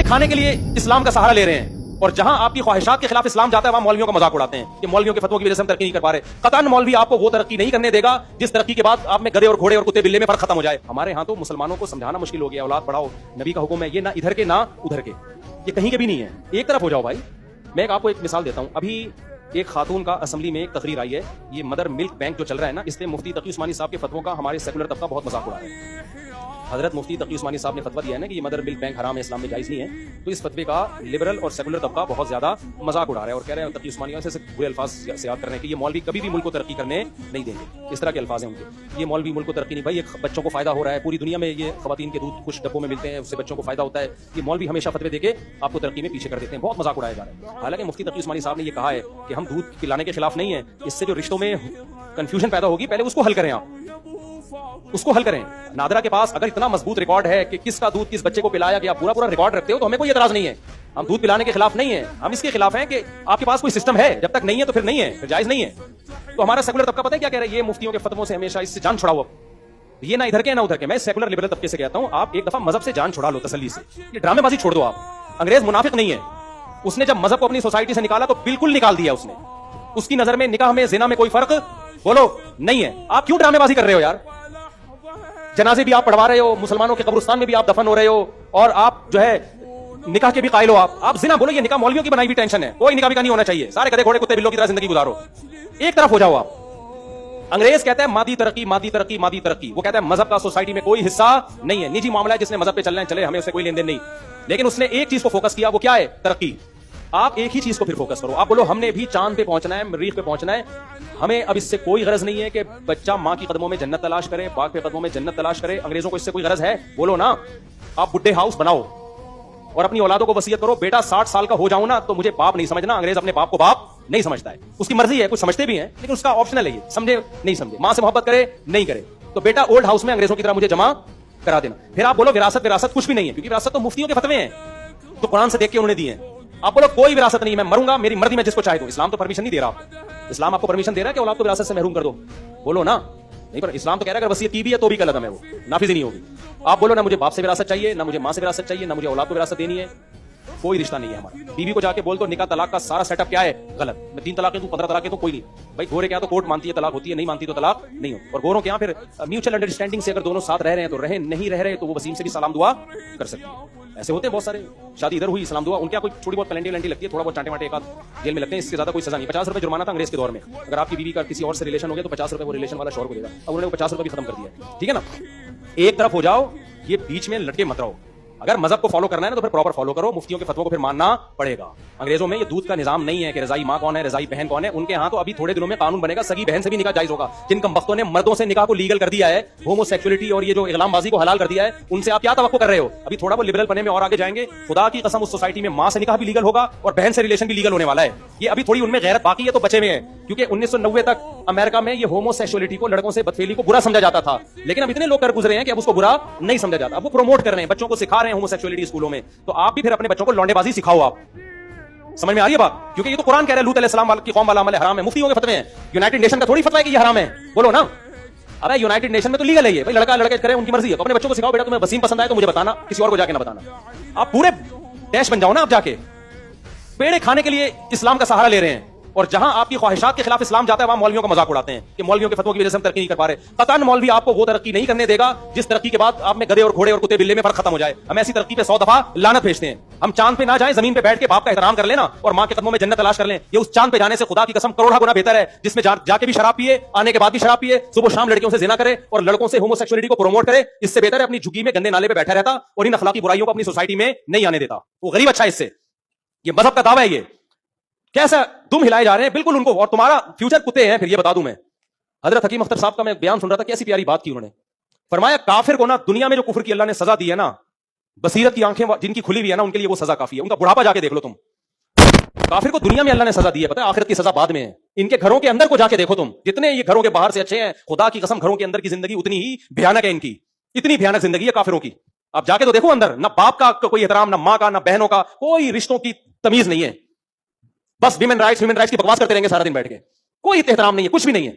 کھانے کے لیے اسلام کا سہارا لے رہے ہیں، اور جہاں آپ کی خواہشات کے خلاف اسلام جاتا ہے وہاں مولویوں کا مذاق اڑاتے ہیں کہ مولویوں کے فتووں کی وجہ سے ہم ترقی نہیں کر پا رہے۔ قطعاً مولوی آپ کو وہ ترقی نہیں کرنے دے گا جس ترقی کے بعد آپ میں گدھے اور گھوڑے اور کتے بلے میں فرق ختم ہو جائے۔ ہمارے ہاں تو مسلمانوں کو سمجھانا مشکل ہو گیا، اولاد بڑھاؤ، نبی کا حکم ہے، یہ نہ ادھر کے نہ ادھر کے، یہ کہیں کے بھی نہیں ہے، ایک طرف ہو جاؤ بھائی۔ میں آپ کو ایک مثال دیتا ہوں، ابھی ایک خاتون کا اسمبلی میں ایک تقریر آئی ہے، یہ مدر ملک بینک جو چل رہا ہے نا، اس نے مفتی تقی عثمانی صاحب کے فتووں کا ہمارے سیکولر طبقہ بہت مذاق اڑا رہا ہے۔ حضرت مفتی تقی عثمانی صاحب نے فتویٰ دیا ہے نا کہ یہ مدر ملک بینک حرام ہے، اسلام میں جائز نہیں ہے، تو اس فتوے کا لبرل اور سیکولر طبقہ بہت زیادہ مذاق اڑا رہا ہے اور کہہ رہے ہیں تقی عثمانی سے برے الفاظ سے یاد کرنے کہ یہ مولوی کبھی بھی ملک کو ترقی کرنے نہیں دیں گے، اس طرح کے الفاظ ہیں ان کے، یہ مولوی ملک کو ترقی نہیں، بھائی یہ بچوں کو فائدہ ہو رہا ہے، پوری دنیا میں یہ خواتین کے دودھ کچھ ڈبوں میں ملتے ہیں، اس سے بچوں کو فائدہ ہوتا ہے، یہ مولوی ہمیشہ فتوے دے کے آپ کو ترقی میں پیچھے کر دیتے ہیں، بہت مذاق اڑایا جا رہا ہے۔ حالانکہ مفتی تقی عثمانی صاحب نے یہ کہا ہے کہ ہم دودھ پلانے کے خلاف نہیں ہیں، اس سے جو رشتوں میں کنفیوژن پیدا ہوگی پہلے اس کو حل کریں، آپ اس کو حل کریں۔ نادرا کے پاس اگر اتنا مضبوط ریکارڈ ہے کہ کس کا دودھ کس بچے کو پلایا گیا، پورا پورا ریکارڈ رکھتے ہو تو ہمیں کوئی اعتراض نہیں ہے، ہم دودھ پلانے کے خلاف نہیں ہیں، ہم اس کے خلاف ہیں کہ آپ کے پاس کوئی سسٹم ہے، جب تک نہیں ہے تو پھر نہیں ہے، پھر جائز نہیں ہے۔ تو ہمارا سیکولر طبقہ پتہ ہے کیا کہہ رہا ہے، یہ مفتیوں کے فتووں سے ہمیشہ اس سے جان چھڑاؤ، یہ نہ ادھر کے نہ ادھر کے۔ میں سیکولر لبرل طبقے سے کہتا ہوں آپ ایک دفعہ مذہب سے جان چھڑا لو تسلی سے، یہ ڈرامے بازی چھوڑ دو۔ آپ انگریز منافق نہیں ہے، اس نے جب مذہب کو اپنی سوسائٹی سے نکالا تو بالکل نکال دیا اس نے، اس کی نظر میں نکاح میں زنا میں کوئی فرق بولو نہیں ہے۔ آپ کیوں ڈرامے بازی کر رہے ہو یار؟ جنازے بھی آپ پڑھوا رہے ہو، مسلمانوں کے قبرستان میں بھی آپ دفن ہو رہے ہو، اور آپ جو ہے نکاح کے بھی قائل ہو۔ آپ زنا بولو، یہ نکاح مولویوں کی بنائی ہوئی ٹینشن ہے، کوئی نکاح بھی نہیں ہونا چاہیے، سارے گدھے گھوڑے کتے بلوں کی طرح زندگی گزارو، ایک طرف ہو جاؤ آپ۔ انگریز کہتا ہے مادی ترقی مادی ترقی مادی ترقی، وہ کہتا ہے مذہب کا سوسائٹی میں کوئی حصہ نہیں ہے، نجی معاملہ ہے، جس نے مذہب پہ چلنا ہے چلے، ہمیں اس سے کوئی لین دین نہیں، لیکن اس نے ایک چیز کو فوکس کیا، وہ کیا ہے؟ ترقی۔ آپ ایک ہی چیز کو پھر فوکس کرو، آپ بولو ہم نے بھی چاند پہ پہنچنا ہے، مریخ پہ پہنچنا ہے، ہمیں اب اس سے کوئی غرض نہیں ہے کہ بچہ ماں کی قدموں میں جنت تلاش کرے، باپ کے قدموں میں جنت تلاش کرے، انگریزوں کو اس سے کوئی غرض ہے؟ بولو نا۔ آپ بڈھے ہاؤس بناؤ اور اپنی اولادوں کو وصیت کرو، بیٹا 60 سال کا ہو جاؤں نا تو مجھے باپ نہیں سمجھنا۔ انگریز اپنے باپ کو باپ نہیں سمجھتا ہے، اس کی مرضی ہے، کچھ سمجھتے بھی ہیں لیکن اس کا آپشنل ہے، یہ سمجھے نہیں سمجھے، ماں سے محبت کرے نہیں کرے، تو بیٹا اولڈ ہاؤس میں انگریزوں کی طرح مجھے جمع کرا دینا۔ پھر آپ بولو وراثت وراثت کچھ بھی نہیں ہے، کیونکہ وراثت تو مفتیوں کے فتوے ہیں، تو قرآن سے دیکھ کے انہوں نے دیے ہیں۔ آپ بولو کوئی وراثت نہیں، میں مروں گا میری مرضی، میں جس کو چاہے دوں۔ اسلام تو پرمیشن نہیں دے رہا، اسلام آپ کو پرمیشن دے رہا ہے کہ اولاد کو وراثت سے محروم کر دو، بولو نا نہیں، پر اسلام تو کہہ رہا ہے اگر وصیت کی بھی ہے تو بھی غلط ہے، وہ نافذ ہی نہیں ہوگی۔ آپ بولو نہ مجھے باپ سے وراثت چاہیے، نہ مجھے ماں سے وراثت چاہیے، نہ مجھے اولاد کو وراثت دینی ہے، کوئی رشتہ نہیں ہے ہمارا۔ بیوی کو جا کے بول دو نکاح طلاق کا سارا سیٹ اپ کیا ہے، غلط، میں 3 طلاقیں دوں 15 طلاقیں دوں، کوئی نہیں بھائی۔ گورے کے یہاں تو کورٹ مانتی ہے طلاق ہوتی ہے، نہیں مانتی تو طلاق نہیں ہوتی، اور گوروں کے یہاں پھر میوچل انڈرسٹینڈنگ سے اگر دونوں ساتھ رہ رہے ہیں تو رہیں، نہیں رہ رہے تو وہ وسیم سے بھی سلام دعا کر سکتی ہے۔ ایسے ہوتے ہیں بہت سارے، شادی ادھر ہوئی سلام دعا، ان کے کوئی تھوڑی بہت پلنٹی ولنٹی لگتی ہے، تھوڑا بہت چانٹے واٹے ایک آدھ جیل میں لگتے ہیں، اس سے زیادہ کوئی سزا نہیں۔ 50 روپے جرمانہ تھا انگریز کے دور میں، اگر آپ کی بیوی کا کسی اور سے ریلیشن ہو گیا تو 50 روپے وہ ریلیشن والا شوہر کو دے گا، اب انہوں نے وہ 50 روپے بھی ختم کر دیا ہے، ٹھیک ہے نا۔ ایک طرف ہو جاؤ، یہ بیچ میں لٹکے مت رہو۔ اگر مذہب کو فالو کرنا ہے نا تو پھر پراپر فالو کرو، مفتیوں کے فتووں کو پھر ماننا پڑے گا۔ انگریزوں میں یہ دودھ کا نظام نہیں ہے کہ رضائی ماں کون ہے رضائی بہن کون ہے، ان کے ہاں تو ابھی تھوڑے دنوں میں قانون بنے گا سگی بہن سے بھی نکاح جائز ہوگا۔ جن کمبختوں نے مردوں سے نکاح کو لیگل کر دیا ہے، ہومو سیکسولیٹی اور یہ جو اغلام بازی کو حلال کر دیا ہے، ان سے آپ کیا توقع کر رہے ہو؟ ابھی تھوڑا وہ لبرل بنے میں اور آگے جائیں گے، خدا کی قسم اس سوسائٹی میں ماں سے نکاح بھی لیگل ہوگا اور بہن سے ریلیشن بھی لیگل ہونے والا ہے۔ یہ ابھی تھوڑی ان میں غیرت باقی ہے تو بچے میں ہے، کیونکہ 1990 تک امریکہ میں یہ ہومو سیکسولیٹی کو، لڑکوں سے بدفعلی کو برا سمجھا جاتا تھا، لیکن اب اتنے لوگ کر گزرے ہیں کہ اب اس کو برا نہیں سمجھا جاتا، اب وہ پروموٹ کر رہے ہیں، بچوں کو سکھا رہے ہیں ہومو سیکسولیٹی اسکولوں میں، تو آپ بھی پھر اپنے بچوں کو لونڈے بازی سکھاؤ۔ آپ سمجھ میں آ رہی ہے بات؟ کیونکہ یہ تو قرآن کہہ رہا ہے لوط علیہ السلام کی قوم والا عمل حرام ہے، مفتیوں کے فتوے ہیں، یونائٹڈ نیشن کا تھوڑی فتویٰ ہے کہ یہ حرام ہے، بولو نا۔ ارے یونائٹڈ نیشن میں تو لیگل ہے یہ، بھائی لڑکا لڑکے کرے ان کی مرضی ہے، تو اپنے بچوں کو سکھاؤ بیٹا تمہیں وسیم پسند آئے تو مجھے بتانا، کسی اور کو جا کے نہ بتانا۔ آپ پورے ڈیش بن جاؤ نا، آپ جا کے پیڑے کھانے کے لیے اسلام کا سہارا لے رہے ہیں، اور جہاں آپ کی خواہشات کے خلاف اسلام جاتا ہے وہاں مولویوں کا مذاق اڑاتے ہیں کہ مولویوں کے فتووں کی وجہ سے ہم ترقی نہیں کر پا رہے۔ قطعاً مولوی آپ کو وہ ترقی نہیں کرنے دے گا جس ترقی کے بعد آپ میں گدھے اور گھوڑے اور کتے بلے میں فرق ختم ہو جائے۔ ہم ایسی ترقی پہ 100 دفعہ لعنت بھیجتے ہیں۔ ہم چاند پہ نہ جائیں، زمین پہ بیٹھ کے باپ کا احترام کر لینا اور ماں کے قدموں میں جنت تلاش کر لیں، یہ اس چاند پہ جانے سے خدا کی قسم کروڑا گنا بہتر ہے، جس میں جا کے بھی شراب پیے، آنے کے بعد بھی شراب پیے، صبح شام لڑکیوں سے زنا کرے اور لڑکوں سے ہومو سیکسولیٹی کو پروموٹ کرے، اس سے بہتر ہے اپنی جھگی میں گندے نالے پہ بیٹھا رہتا اور ان اخلاقی برائیوں کو اپنی سوسائٹی میں نہیں آنے دیتا۔ وہ غریب اچھا ہے اس سے، یہ مذہب کا دعویٰ ہے۔ یہ کیسا دم ہلائے جا رہے ہیں بالکل ان کو، اور تمہارا فیوچر کتے ہیں۔ پھر یہ بتا دوں میں، حضرت حکیم اختر صاحب کا میں بیان سن رہا تھا، کیسی پیاری بات کی انہوں نے، فرمایا کافر کو نا دنیا میں جو کفر کی اللہ نے سزا دی ہے نا، بصیرت کی آنکھیں جن کی کھلی ہوئی ہے نا ان کے لیے وہ سزا کافی ہے، ان کا بڑھاپا جا کے دیکھ لو تم۔ کافر کو دنیا میں اللہ نے سزا دی ہے، پتہ ہے آخرت کی سزا بعد میں ہے۔ ان کے گھروں کے اندر کو جا کے دیکھو تم، جتنے یہ گھروں کے باہر سے اچھے ہیں، خدا کی قسم گھروں کے اندر کی زندگی اتنی ہی بھیانک ہے ان کی، اتنی بھیانک زندگی ہے کافروں کی۔ آپ جا کے تو دیکھو اندر، نہ باپ کا کوئی احترام، نہ ماں کا، نہ بہنوں کا، کوئی رشتوں کی تمیز نہیں ہے، بس ویمن رائٹس کی بکواس کرتے رہیں گے سارا دن بیٹھ کے، کوئی احترام نہیں ہے، کچھ بھی نہیں ہے۔